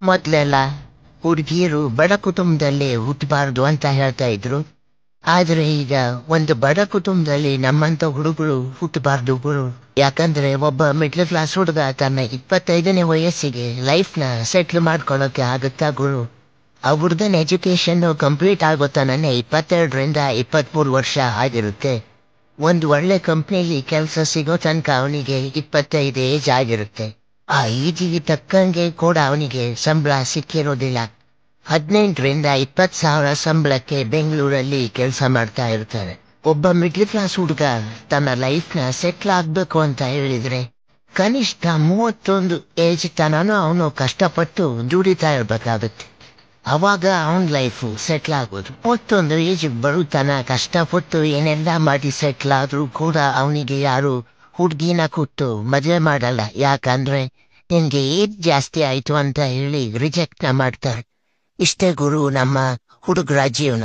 ಮೊದ್ಲೆಲ್ಲ ಹುಡುಗಿಯರು ಬಡ ಕುಟುಂಬದಲ್ಲಿ ಹುಟ್ಟಬಾರದು ಅಂತ ಹೇಳ್ತಾ ಇದ್ರು. ಆದ್ರೆ ಈಗ ಒಂದು ಬಡ ಕುಟುಂಬದಲ್ಲಿ ನಮ್ಮಂತ ಹುಡುಗರು ಹುಟ್ಟಬಾರ್ದು ಗುರು. ಯಾಕಂದ್ರೆ ಒಬ್ಬ ಮಿಡ್ಲ್ ಕ್ಲಾಸ್ ಹುಡುಗ ತನ್ನ 25ನೇ ವಯಸ್ಸಿಗೆ ಲೈಫ್ನ ಸೆಟ್ಲ್ ಮಾಡ್ಕೊಳ್ಳೋಕೆ ಆಗುತ್ತಾ ಗುರು? ಆ ಹುಡುಗನ ಎಜುಕೇಶನ್ ಕಂಪ್ಲೀಟ್ ಆಗೋ ತನನೇ 22ರಿಂದ 23 ವರ್ಷ ಆಗಿರುತ್ತೆ. ಒಂದು ಒಳ್ಳೆ ಕಂಪ್ನಿಲಿ ಕೆಲಸ ಸಿಗೋ ತನಕ ಅವನಿಗೆ 25 ಏಜ್ ಆಗಿರುತ್ತೆ. ಆ ಈಜಿಗೆ ತಕ್ಕಂಗೆ ಕೂಡ ಅವನಿಗೆ ಸಂಬಳ ಸಿಕ್ಕಿರೋದಿಲ್ಲ. 18ರಿಂದ 20 ಸಾವಿರ ಸಂಬಳಕ್ಕೆ ಬೆಂಗಳೂರಲ್ಲಿ ಕೆಲಸ ಮಾಡ್ತಾ ಇರ್ತಾರೆ. ಒಬ್ಬ ಮಿಡ್ಲ್ ಕ್ಲಾಸ್ ಹುಡುಗ ತನ್ನ ಲೈಫ್ನ ಸೆಟ್ಲ್ ಆಗ್ಬೇಕು ಅಂತ ಹೇಳಿದ್ರೆ ಕನಿಷ್ಠ 31 ಏಜ್ ತನೂ ಅವನು ಕಷ್ಟಪಟ್ಟು ದುಡಿತಾ ಇರ್ಬೇಕಾಗುತ್ತೆ. ಅವಾಗ ಅವನ ಲೈಫು ಸೆಟ್ಲ್ ಆಗೋದು. 31 ಏಜ್ ಬರುತ್ತಾನ ಕಷ್ಟಪಟ್ಟು ಏನೆಲ್ಲ ಮಾಡಿ ಸೆಟ್ಲ್ ಆದ್ರೂ ಕೂಡ ಅವನಿಗೆ ಯಾರು ಹುಡುಗಿನ ಕೊಟ್ಟು ಮದುವೆ ಮಾಡಲ್ಲ. ಯಾಕಂದ್ರೆ ನಿನ್ಗೆ ಏಜ್ ಜಾಸ್ತಿ ಆಯ್ತು ಅಂತ ಹೇಳಿ ರಿಜೆಕ್ಟ್ ಮಾಡ್ತಾರೆ. ಇಷ್ಟೇ ಗುರು ನಮ್ಮ ಹುಡುಗರ ಜೀವನ.